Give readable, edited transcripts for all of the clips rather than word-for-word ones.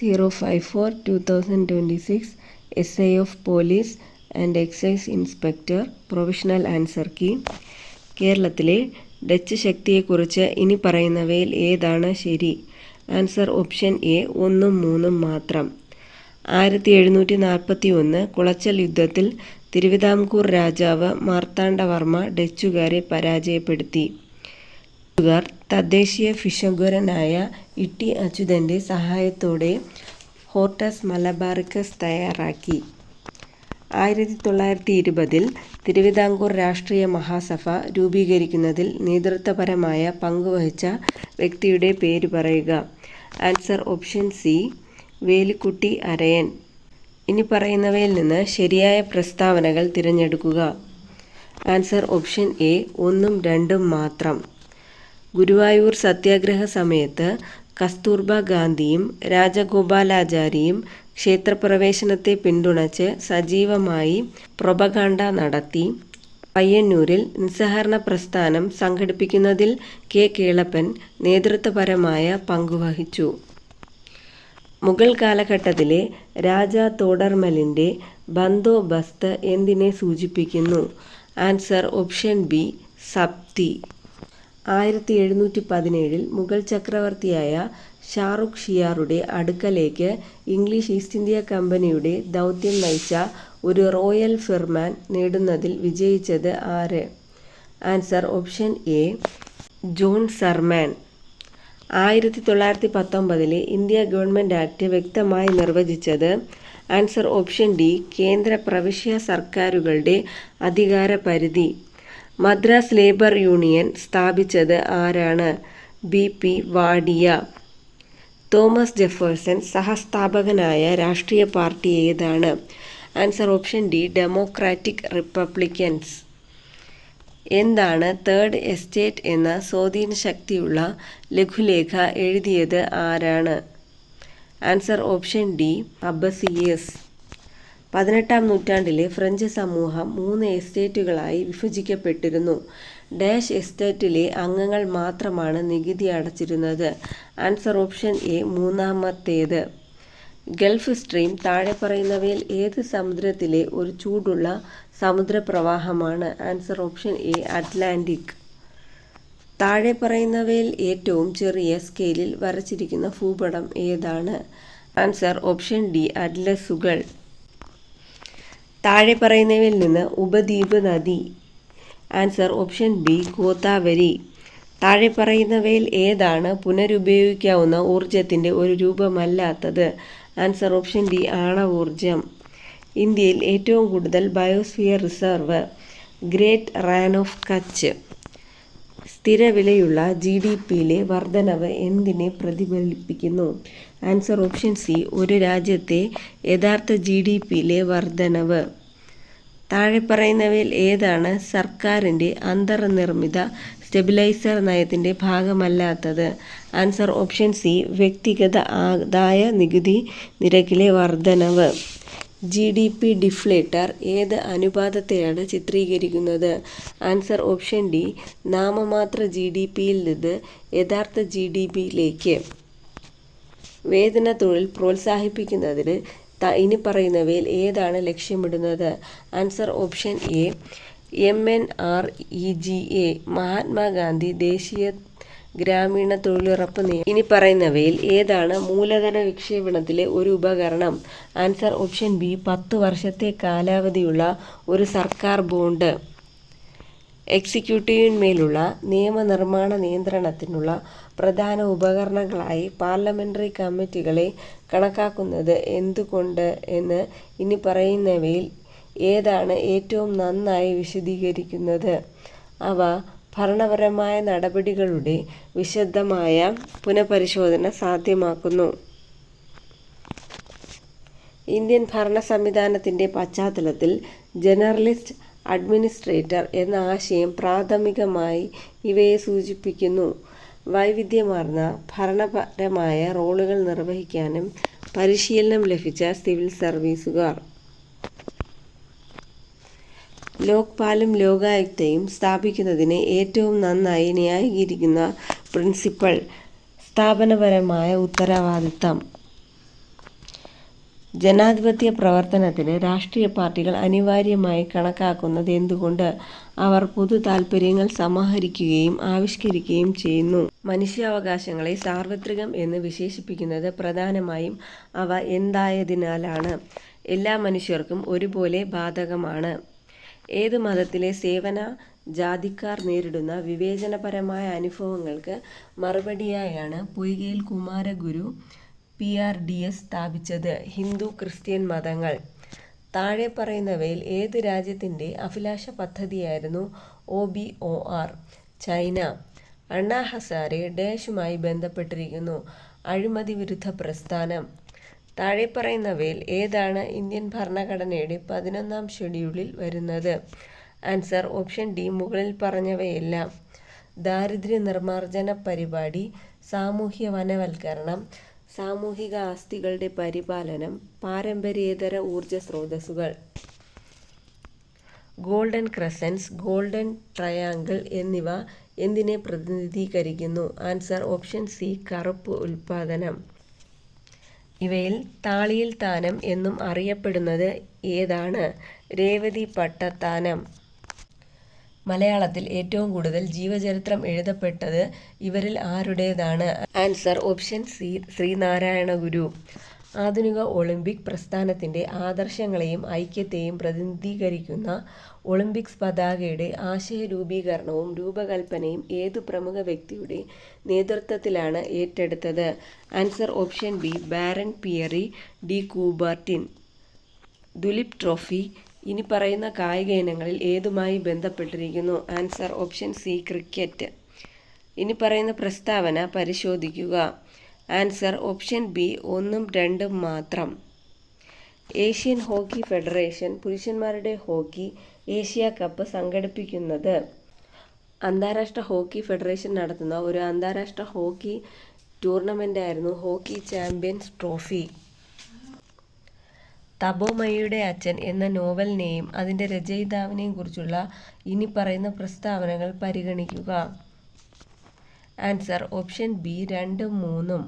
054/2026 SI of Police and Excise Inspector provisional answer key. കേരളത്തിലെ Dutch ശക്തിയെക്കുറിച്ച് ഇനി പറയുന്നവയിൽ ഏതാണ് ശരി? ആൻസർ ഓപ്ഷൻ എ 1ഉം 3ഉം മാത്രം. 1741 കുളച്ചൽ യുദ്ധത്തിൽ തിരുവിതാംകൂർ രാജാവ് മാർത്താണ്ഡവർമ്മ ഡച്ചുകാരെ പരാജയപ്പെടുത്തി. ഡച്ചുകാർ തദ്ദേശീയ ഫിഷഗ്വരനായ ഇട്ടി അച്യുതൻ്റെ സഹായത്തോടെ ഹോർട്ടസ് മലബാറിക്കസ് തയ്യാറാക്കി. 1920 തിരുവിതാംകൂർ രാഷ്ട്രീയ മഹാസഭ രൂപീകരിക്കുന്നതിൽ നേതൃത്വപരമായ പങ്കുവഹിച്ച വ്യക്തിയുടെ പേര് പറയുക. Answer option C Velikutty അരയൻ. ഇനി പറയുന്നവയിൽ നിന്ന് ശരിയായ പ്രസ്താവനകൾ തിരഞ്ഞെടുക്കുക. ആൻസർ ഓപ്ഷൻ എ 1ഉം 2ഉം മാത്രം. ഗുരുവായൂർ സത്യാഗ്രഹ സമയത്ത് കസ്തൂർബ ഗാന്ധിയും രാജഗോപാലാചാരിയും ക്ഷേത്രപ്രവേശനത്തെ പിന്തുണച്ച് സജീവമായി പ്രൊപഗാണ്ട നടത്തി. പയ്യന്നൂരിൽ നിസ്സഹകരണ പ്രസ്ഥാനം സംഘടിപ്പിക്കുന്നതിൽ കെ. കേളപ്പൻ നേതൃത്വപരമായ പങ്കുവഹിച്ചു. മുഗൾ കാലഘട്ടത്തിലെ രാജാ തോഡർമലിൻ്റെ ബന്ദോബസ്ത് എന്തിനെ സൂചിപ്പിക്കുന്നു? ആൻസർ ഓപ്ഷൻ ബി സപ്തി. 1717 മുഗൾ ചക്രവർത്തിയായ ഷാറുഖ് ഷിയാറുടെ അടുക്കലേക്ക് ഇംഗ്ലീഷ് ഈസ്റ്റ് ഇന്ത്യ കമ്പനിയുടെ ദൗത്യം നയിച്ച ഒരു റോയൽ ഫിർമാൻ നേടുന്നതിൽ വിജയിച്ചത് ആര്? Answer option A John Surman. 1919 India government act വ്യക്തമായി നിർവചിച്ചത്? ആൻസർ ഓപ്ഷൻ ഡി കേന്ദ്ര പ്രവിശ്യ സർക്കാരുകളുടെ അധികാര പരിധി. മദ്രാസ് ലേബർ യൂണിയൻ സ്ഥാപിച്ചത് ആരാണ്? BP വാഡിയ. തോമസ് ജെഫേഴ്സൺ സഹസ്ഥാപകനായ രാഷ്ട്രീയ പാർട്ടി ഏതാണ്? Answer option D democratic republicans. എന്താണ് തേർഡ് എസ്റ്റേറ്റ് എന്ന സ്വാധീന ശക്തിയുള്ള ലഘുലേഖ എഴുതിയത് ആരാണ്? ആൻസർ ഓപ്ഷൻ ഡി അബ്ബസിയേഴ്സ്. 18-ാം നൂറ്റാണ്ടിലെ ഫ്രഞ്ച് സമൂഹം 3 എസ്റ്റേറ്റുകളായി വിഭജിക്കപ്പെട്ടിരുന്നു. ഡാഷ് എസ്റ്റേറ്റിലെ അംഗങ്ങൾ മാത്രമാണ് നികുതി അടച്ചിരുന്നത്. ആൻസർ ഓപ്ഷൻ എ മൂന്നാമത്തേത്. ഗൾഫ് സ്ട്രീം താഴെ പറയുന്നവയിൽ ഏത് സമുദ്രത്തിലെ ഒരു ചൂടുള്ള സമുദ്രപ്രവാഹമാണ്? Answer option A Atlantic. താഴെ പറയുന്നവയിൽ ഏറ്റവും ചെറിയ സ്കെയിലിൽ വരച്ചിരിക്കുന്ന ഭൂപടം ഏതാണ്? ആൻസർ ഓപ്ഷൻ ഡി അറ്റ്ലസുകൾ. താഴെ പറയുന്നവയിൽ നിന്ന് ഉപദ്വീപ് നദി. Answer option B Godavari. താഴെ പറയുന്നവയിൽ ഏതാണ് പുനരുപയോഗിക്കാവുന്ന ഊർജത്തിൻ്റെ ഒരു രൂപമല്ലാത്തത്? ആൻസർ ഓപ്ഷൻ ഡി ആണവോർജം. ഇന്ത്യയിൽ ഏറ്റവും കൂടുതൽ biosphere reserve? Great Rann of Kutch. സ്ഥിരവിലയുള്ള GDPയിലെ വർധനവ് എന്തിനെ പ്രതിഫലിപ്പിക്കുന്നു? ആൻസർ ഓപ്ഷൻ സി ഒരു രാജ്യത്തെ യഥാർത്ഥ GDPയിലെ വർധനവ്. താഴെ പറയുന്നവയിൽ ഏതാണ് സർക്കാരിൻ്റെ അന്തർനിർമ്മിത സ്റ്റെബിലൈസർ നയത്തിൻ്റെ ഭാഗമല്ലാത്തത്? ആൻസർ ഓപ്ഷൻ സി വ്യക്തിഗത ആദായ നികുതി നിരക്കിലെ വർധനവ്. GDP ഡിഫ്ലേറ്റർ ഏത് അനുപാതത്തെയാണ് ചിത്രീകരിക്കുന്നത്? ആൻസർ ഓപ്ഷൻ ഡി നാമമാത്ര GDPയിൽ നിന്ന് യഥാർത്ഥ GDPയിലേക്ക്. വേതന തൊഴിൽ പ്രോത്സാഹിപ്പിക്കുന്നതിന് ഇനി പറയുന്നവയിൽ ഏതാണ് ലക്ഷ്യമിടുന്നത്? Answer option A MNREGA Mahatma Gandhi ദേശീയ ഗ്രാമീണ തൊഴിലുറപ്പ് നിയമം. ഇനി പറയുന്നവയിൽ ഏതാണ് മൂലധന വിക്ഷേപണത്തിലെ ഒരു ഉപകരണം? ആൻസർ ഓപ്ഷൻ ബി 10 വർഷത്തെ കാലാവധിയുള്ള ഒരു സർക്കാർ ബോണ്ട്. എക്സിക്യൂട്ടീവിന്മേലുള്ള നിയമനിർമ്മാണ നിയന്ത്രണത്തിനുള്ള പ്രധാന ഉപകരണങ്ങളായി പാർലമെൻ്ററി കമ്മിറ്റികളെ കണക്കാക്കുന്നത് എന്തുകൊണ്ട് എന്ന് ഇനി പറയുന്നവയിൽ ഏതാണ് ഏറ്റവും നന്നായി വിശദീകരിക്കുന്നത്? അവ ഭരണപരമായ നടപടികളുടെ വിശദമായ പുനഃപരിശോധന സാധ്യമാക്കുന്നു. ഇന്ത്യൻ ഭരണ സംവിധാനത്തിൻ്റെ പശ്ചാത്തലത്തിൽ ജനറലിസ്റ്റ് അഡ്മിനിസ്ട്രേറ്റർ എന്ന ആശയം പ്രാഥമികമായി ഇവയെ സൂചിപ്പിക്കുന്നു. വൈവിധ്യമാർന്ന ഭരണപരമായ റോളുകൾ നിർവഹിക്കാനും പരിശീലനം ലഭിച്ച സിവിൽ സർവീസുകാർ. ലോക്പാലും ലോകായുക്തയും സ്ഥാപിക്കുന്നതിന് ഏറ്റവും നന്നായി ന്യായീകരിക്കുന്ന പ്രിൻസിപ്പൽ സ്ഥാപനപരമായ ഉത്തരവാദിത്തം. ജനാധിപത്യ പ്രവർത്തനത്തിന് രാഷ്ട്രീയ പാർട്ടികൾ അനിവാര്യമായി കണക്കാക്കുന്നത് എന്തുകൊണ്ട്? അവർ പൊതു താൽപര്യങ്ങൾ സമാഹരിക്കുകയും ആവിഷ്കരിക്കുകയും ചെയ്യുന്നു. മനുഷ്യാവകാശങ്ങളെ സാർവത്രികം എന്ന് വിശേഷിപ്പിക്കുന്നത് പ്രധാനമായും അവ എന്തായതിനാലാണ്? എല്ലാ മനുഷ്യർക്കും ഒരുപോലെ ബാധകമാണ്. ഏത് മതത്തിലെ സേവന ജാതിക്കാർ നേരിടുന്ന വിവേചനപരമായ അനുഭവങ്ങൾക്ക് മറുപടിയായാണ് പൊയ്കയിൽ കുമാരഗുരു PRDS സ്ഥാപിച്ചത്. ഹിന്ദു, ക്രിസ്ത്യൻ മതങ്ങൾ. താഴെ പറയുന്നവയിൽ ഏത് രാജ്യത്തിൻ്റെ അഭിലാഷ പദ്ധതിയായിരുന്നു OBOR? ചൈന. അണ്ണാ ഹസാരെ ഡാഷുമായി ബന്ധപ്പെട്ടിരിക്കുന്നു? അഴിമതി വിരുദ്ധ പ്രസ്ഥാനം. താഴെ പറയുന്നവയിൽ ഏതാണ് ഇന്ത്യൻ ഭരണഘടനയുടെ 11-ാം ഷെഡ്യൂളിൽ വരുന്നത്? ആൻസർ ഓപ്ഷൻ ഡി മുകളിൽ പറഞ്ഞവയെല്ലാം. ദാരിദ്ര്യ നിർമ്മാർജ്ജന പരിപാടി, സാമൂഹ്യ വനവൽക്കരണം, സാമൂഹിക ആസ്തികളുടെ പരിപാലനം, പാരമ്പര്യേതര ഊർജ സ്രോതസ്സുകൾ. ഗോൾഡൻ ക്രസൻസ്, ഗോൾഡൻ ട്രയാങ്കിൾ എന്നിവ എന്തിനെ പ്രതിനിധീകരിക്കുന്നു? ആൻസർ ഓപ്ഷൻ സി കറുപ്പ് ഉൽപാദനം. ഇവയിൽ താളിയിൽ താനം എന്നും അറിയപ്പെടുന്നത് ഏതാണ്? രേവതി പട്ടത്താനം. മലയാളത്തിൽ ഏറ്റവും കൂടുതൽ ജീവചരിത്രം എഴുതപ്പെട്ടത് ഇവരിൽ ആരുടേതാണ്? ആൻസർ ഓപ്ഷൻ സി ശ്രീനാരായണ ഗുരു. ആധുനിക ഒളിമ്പിക് പ്രസ്ഥാനത്തിൻ്റെ ആദർശങ്ങളെയും ഐക്യത്തെയും പ്രതിനിധീകരിക്കുന്ന ഒളിമ്പിക്സ് പതാകയുടെ ആശയരൂപീകരണവും രൂപകൽപ്പനയും ഏതു പ്രമുഖ വ്യക്തിയുടെ നേതൃത്വത്തിലാണ് ഏറ്റെടുത്തത്? Answer option B baron Pierre de Coubertin. Duleep trophy ഇനി പറയുന്ന കായിക ഇനങ്ങളിൽ ഏതുമായി ബന്ധപ്പെട്ടിരിക്കുന്നു? Answer option C cricket. ഇനി പറയുന്ന പ്രസ്താവന പരിശോധിക്കുക. ആൻസർ ഓപ്ഷൻ ബി 1ഉം 2ഉം മാത്രം. ഏഷ്യൻ ഹോക്കി ഫെഡറേഷൻ പുരുഷന്മാരുടെ ഹോക്കി ഏഷ്യ കപ്പ് സംഘടിപ്പിക്കുന്നത്? അന്താരാഷ്ട്ര ഹോക്കി ഫെഡറേഷൻ നടത്തുന്ന ഒരു അന്താരാഷ്ട്ര ഹോക്കി ടൂർണമെൻ്റായിരുന്നു ഹോക്കി ചാമ്പ്യൻസ് ട്രോഫി. തപോമയുടെ അച്ഛൻ എന്ന നോവലിനെയും അതിൻ്റെ രചയിതാവിനെയും കുറിച്ചുള്ള ഇനി പറയുന്ന പ്രസ്താവനകൾ പരിഗണിക്കുക. ആൻസർ ഓപ്ഷൻ ബി 2ഉം 3ഉം.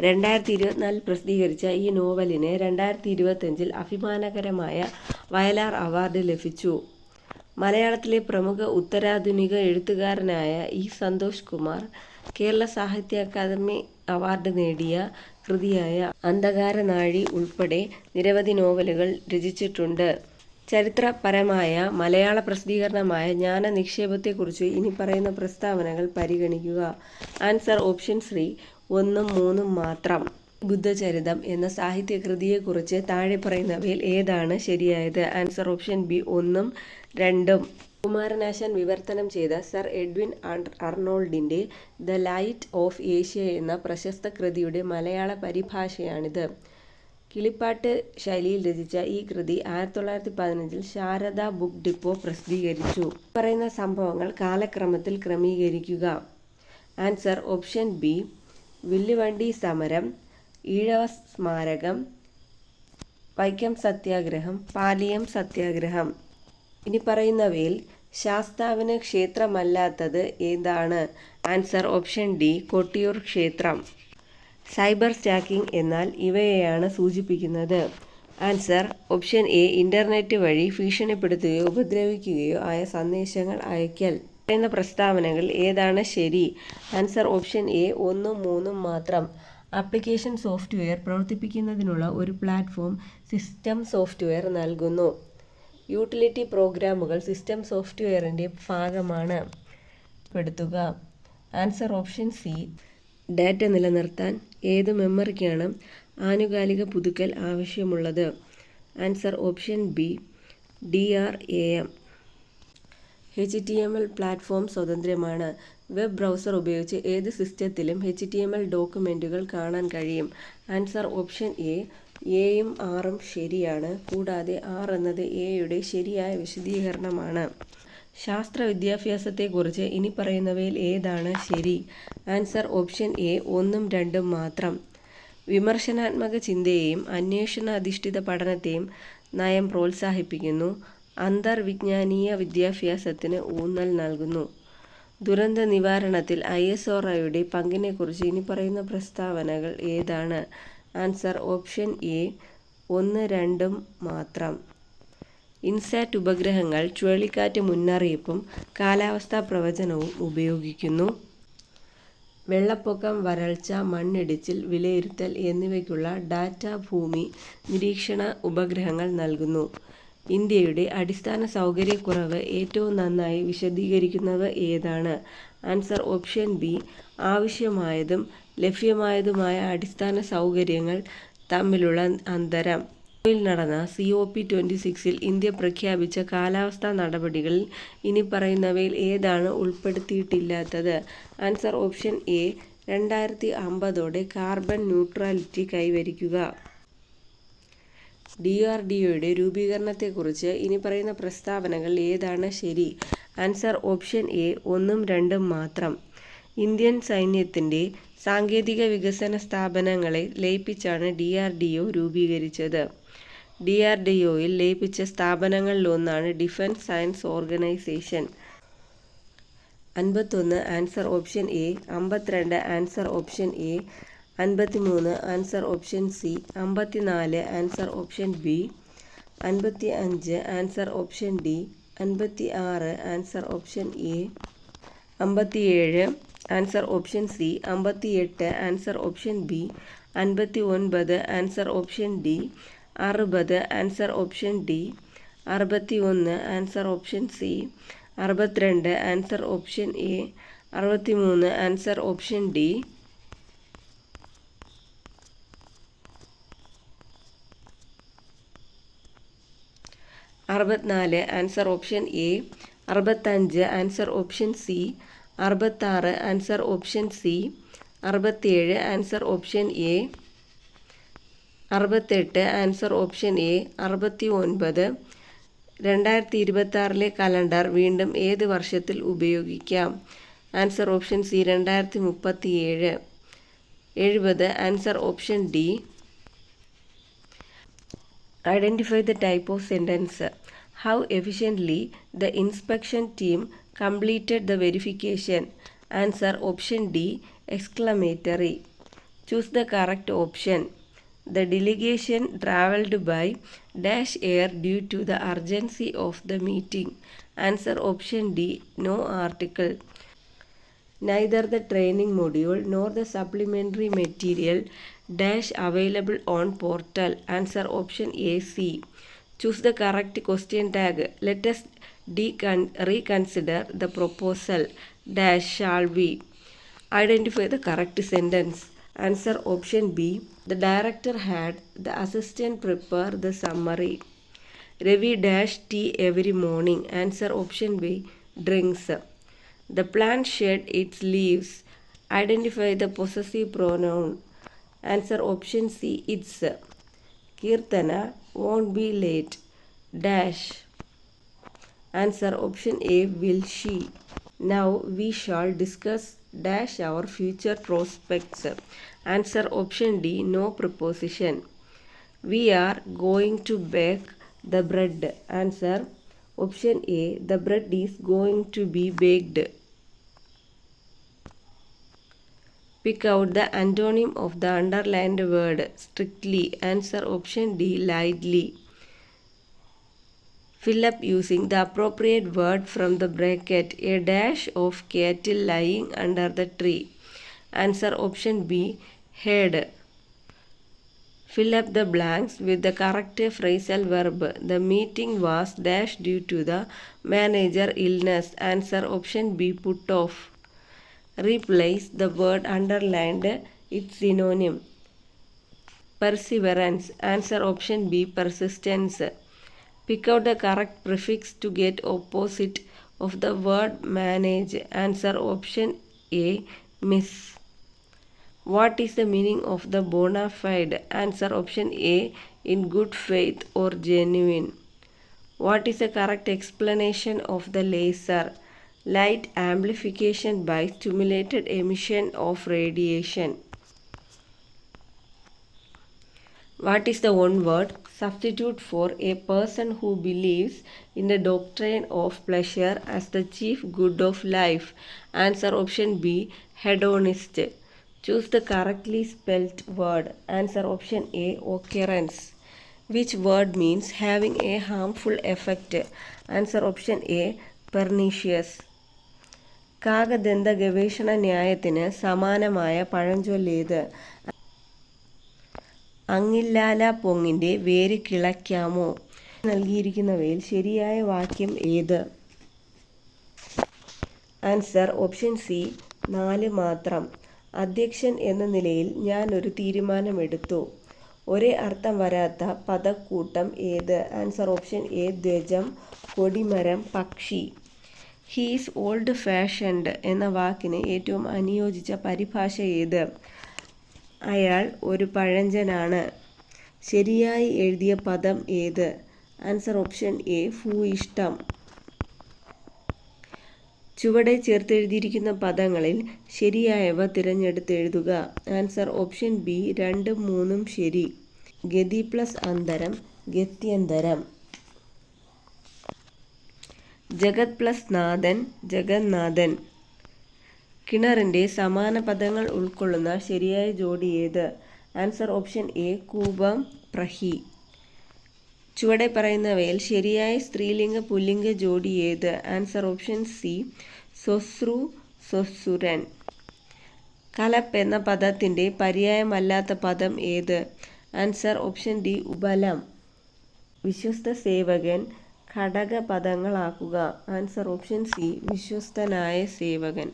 2024 പ്രസിദ്ധീകരിച്ച ഈ നോവലിന് 2025 അഭിമാനകരമായ വയലാർ അവാർഡ് ലഭിച്ചു. മലയാളത്തിലെ പ്രമുഖ ഉത്തരാധുനിക എഴുത്തുകാരനായ ഇ. സന്തോഷ് കുമാർ കേരള സാഹിത്യ അക്കാദമി അവാർഡ് നേടിയ കൃതിയായ അന്ധകാരനാഴി ഉൾപ്പെടെ നിരവധി നോവലുകൾ രചിച്ചിട്ടുണ്ട്. ചരിത്രപരമായ മലയാള പ്രസിദ്ധീകരണമായ ജ്ഞാനനിക്ഷേപത്തെക്കുറിച്ച് ഇനി പറയുന്ന പ്രസ്താവനകൾ പരിഗണിക്കുക. ആൻസർ ഓപ്ഷൻ സി 1ഉം 3ഉം മാത്രം. ബുദ്ധചരിതം എന്ന സാഹിത്യകൃതിയെക്കുറിച്ച് താഴെ പറയുന്നവയിൽ ഏതാണ് ശരിയായത്? ആൻസർ ഓപ്ഷൻ ബി 1ഉം 2ഉം. കുമാരനാശാൻ വിവർത്തനം ചെയ്ത സർ എഡ്വിൻ അർണോൾഡിൻ്റെ ദ ലൈറ്റ് ഓഫ് ഏഷ്യ എന്ന പ്രശസ്ത കൃതിയുടെ മലയാള പരിഭാഷയാണിത്. കിളിപ്പാട്ട് ശൈലിയിൽ രചിച്ച ഈ കൃതി 1915 ശാരദ ബുക്ക് ഡിപ്പോ പ്രസിദ്ധീകരിച്ചു. പറയുന്ന സംഭവങ്ങൾ കാലക്രമത്തിൽ ക്രമീകരിക്കുക. ആൻസർ ഓപ്ഷൻ ബി വില്ലുവണ്ടി സമരം, ഈഴവ സ്മാരകം, വൈക്കം സത്യാഗ്രഹം, പാലിയം സത്യാഗ്രഹം. ഇനി പറയുന്നവയിൽ ശാസ്താവിന് ക്ഷേത്രമല്ലാത്തത് ഏതാണ്? ആൻസർ ഓപ്ഷൻ ഡി കൊട്ടിയൂർ ക്ഷേത്രം. സൈബർ സ്റ്റാക്കിംഗ് എന്നാൽ ഇവയെയാണ് സൂചിപ്പിക്കുന്നത്. ആൻസർ ഓപ്ഷൻ എ ഇൻ്റർനെറ്റ് വഴി ഭീഷണിപ്പെടുത്തുകയോ ഉപദ്രവിക്കുകയോ ആയ സന്ദേശങ്ങൾ അയക്കൽ. പറയുന്ന പ്രസ്താവനകൾ ഏതാണ് ശരി? ആൻസർ ഓപ്ഷൻ എ 1ഉം 3ഉം മാത്രം. ആപ്ലിക്കേഷൻ സോഫ്റ്റ്വെയർ പ്രവർത്തിപ്പിക്കുന്നതിനുള്ള ഒരു പ്ലാറ്റ്ഫോം സിസ്റ്റം സോഫ്റ്റ്വെയർ നൽകുന്നു. യൂട്ടിലിറ്റി പ്രോഗ്രാമുകൾ സിസ്റ്റം സോഫ്റ്റ്വെയറിൻ്റെ ഭാഗമാണ്. പെടുത്തുക. Answer option C. ഡാറ്റ നിലനിർത്താൻ ഏത് മെമ്മറിക്കാണ് ആനുകാലിക പുതുക്കൽ ആവശ്യമുള്ളത്? Answer option B DRAM. HTML platform സ്വതന്ത്രമാണ്. വെബ് ബ്രൗസർ ഉപയോഗിച്ച് ഏത് സിസ്റ്റത്തിലും HTML ഡോക്യുമെൻറ്റുകൾ കാണാൻ കഴിയും. ആൻസർ ഓപ്ഷൻ എ 'എ'യും 6ഉം ശരിയാണ്. കൂടാതെ 6 എന്നത് എയുടെ ശരിയായ വിശദീകരണമാണ്. ശാസ്ത്ര വിദ്യാഭ്യാസത്തെക്കുറിച്ച് ഇനി പറയുന്നവയിൽ ഏതാണ് ശരി? ആൻസർ ഓപ്ഷൻ എ 1ഉം 2ഉം മാത്രം. വിമർശനാത്മക ചിന്തയെയും അന്വേഷണ അധിഷ്ഠിത പഠനത്തെയും നയം പ്രോത്സാഹിപ്പിക്കുന്നു. അന്തർവിജ്ഞാനീയ വിദ്യാഭ്യാസത്തിന് ഊന്നൽ നൽകുന്നു. ദുരന്ത നിവാരണത്തിൽ ISROയുടെ പങ്കിനെക്കുറിച്ച് ഇനി പറയുന്ന പ്രസ്താവനകൾ ഏതാണ്? ആൻസർ ഓപ്ഷൻ എ 1, 2 മാത്രം. ഇൻസാറ്റ് ഉപഗ്രഹങ്ങൾ ചുഴലിക്കാറ്റ് മുന്നറിയിപ്പും കാലാവസ്ഥാ പ്രവചനവും ഉപയോഗിക്കുന്നു. വെള്ളപ്പൊക്കം, വരൾച്ച, മണ്ണിടിച്ചിൽ വിലയിരുത്തൽ എന്നിവയ്ക്കുള്ള ഡാറ്റ ഭൂമി നിരീക്ഷണ ഉപഗ്രഹങ്ങൾ നൽകുന്നു. ഇന്ത്യയുടെ അടിസ്ഥാന സൗകര്യക്കുറവ് ഏറ്റവും നന്നായി വിശദീകരിക്കുന്നവ ഏതാണ്? Answer option B. ആവശ്യമായതും ലഭ്യമായതുമായ അടിസ്ഥാന സൗകര്യങ്ങൾ തമ്മിലുള്ള അന്തരം. യിൽ നടന്ന COP26 ഇന്ത്യ പ്രഖ്യാപിച്ച കാലാവസ്ഥാ നടപടികളിൽ ഇനിപ്പറയുന്നവയിൽ ഏതാണ് ഉൾപ്പെടുത്തിയിട്ടില്ലാത്തത്? Answer option A. 2050 carbon neutrality കൈവരിക്കുക. DRDOയുടെ രൂപീകരണത്തെക്കുറിച്ച് ഇനിപ്പറയുന്ന പ്രസ്താവനകൾ ഏതാണ് ശരി? Answer option A. 1, 2 മാത്രം. ഇന്ത്യൻ സൈന്യത്തിൻ്റെ സാങ്കേതിക വികസന സ്ഥാപനങ്ങളെ ലയിപ്പിച്ചാണ് DRDO രൂപീകരിച്ചത്. DRDOയിൽ ലയിപ്പിച്ച സ്ഥാപനങ്ങളിലൊന്നാണ് defence science organisation. 51 answer option A. 52 answer option A. 53 answer option C. 54 answer option B. 55 answer option D. 56 answer option A. 57 answer option C. 58 answer option B. 59 answer option D. 60 answer option D. 61 answer option C. 62 answer option A. 63 answer option D. 64 answer option A. 65 answer option C. 66 answer option C. 67 answer option A. 68 answer option A. 69 2026 calendar വീണ്ടും ഏത് വർഷത്തിൽ ഉപയോഗിക്കാം? Answer option C. 2037. 70 answer option D. Identify the type of sentence. How efficiently the inspection team completed the verification? Answer option D. Exclamatory. Choose the correct option. The delegation travelled by dash air due to the urgency of the meeting. Answer option D. No article. Neither the training module nor the supplementary material dash available on portal. Answer option A, C. Choose the correct question tag. Let us reconsider the proposal dash shall we. Identify the correct sentence. Answer option B. The director had the assistant prepare the summary. Ravi dash tea every morning. Answer option B. Drinks. The plant shed its leaves. Identify the possessive pronoun. Answer option C. It's. Kirtana won't be late. Dash. Answer option A. Will she. Now we shall discuss dash our future prospects. Answer option D. No preposition. We are going to bake the bread. Answer option A. The bread is going to be baked. Pick out the antonym of the underlined word. Strictly. Answer option D. Lightly. Fill up using the appropriate word from the bracket. A dash of cattle lying under the tree. Answer option B. Head. Fill up the blanks with the correct phrasal verb. The meeting was dash due to the manager illness. Answer option B. Put off. Replace the word underlined its synonym. Perseverance. Answer option B. Persistence. Pick out the correct prefix to get opposite of the word manage. Answer option A. Miss. What is the meaning of the bona fide? Answer option A. In good faith or genuine. What is the correct explanation of the laser? Light amplification by stimulated emission of radiation. What is the one word substitute for a person who believes in the doctrine of pleasure as the chief good of life? Answer option B. Hedonist. Choose the correctly spelt word. Answer option A. Occurrence. Which word means having a harmful effect? Answer option A, pernicious. കാകദന്ത ഗവേഷണ ന്യായത്തിന് സമാനമായ പഴഞ്ചൊല്ലേത്? അങ്ങില്ലാല പൊങ്ങിൻ്റെ വേര് കിളയ്ക്കാമോ? നൽകിയിരിക്കുന്നവയിൽ ശരിയായ വാക്യം ഏത്? Answer option C, 4 മാത്രം. അധ്യക്ഷൻ എന്ന നിലയിൽ ഞാൻ ഒരു തീരുമാനമെടുത്തു. ഒരേ അർത്ഥം വരാത്ത പദക്കൂട്ടം ഏത്? ആൻസർ ഓപ്ഷൻ എ, ധ്വജം, കൊടിമരം, പക്ഷി. ഹീസ് ഓൾഡ് ഫാഷൻഡ് എന്ന വാക്കിന് ഏറ്റവും അനുയോജിച്ച പരിഭാഷ ഏത്? അയാൾ ഒരു പഴഞ്ചനാണ്. ശരിയായി എഴുതിയ പദം ഏത്? ആൻസർ ഓപ്ഷൻ എ, ഭൂയിഷ്ടം. ചുവടെ ചേർത്തെഴുതിയിരിക്കുന്ന പദങ്ങളിൽ ശരിയായവ തിരഞ്ഞെടുത്തെഴുതുക. ആൻസർ ഓപ്ഷൻ ബി, 2, 3 ശരി. ഗതി പ്ലസ് അന്തരം, ഗത്യന്തരം. ജഗത് പ്ലസ് നാഥൻ, ജഗന്നാഥൻ. കിണറിൻ്റെ സമാന പദങ്ങൾ ഉൾക്കൊള്ളുന്ന ശരിയായ ജോഡി ഏത്? ആൻസർ ഓപ്ഷൻ എ, കൂപം, പ്രഹി. ചുവടെ പറയുന്നവയിൽ ശരിയായ സ്ത്രീലിംഗ പുല്ലിംഗ ജോഡി ഏത്? ആൻസർ ഓപ്ഷൻ സി, ശ്വശ്രു, ശ്വശുരൻ. കലപ്പ് എന്ന പദത്തിൻ്റെ പര്യായമല്ലാത്ത പദം ഏത്? ആൻസർ ഓപ്ഷൻ ഡി, ഉപലം. വിശ്വസ്ത സേവകൻ ഘടക പദങ്ങളാക്കുക. ആൻസർ ഓപ്ഷൻ സി, വിശ്വസ്തനായ സേവകൻ.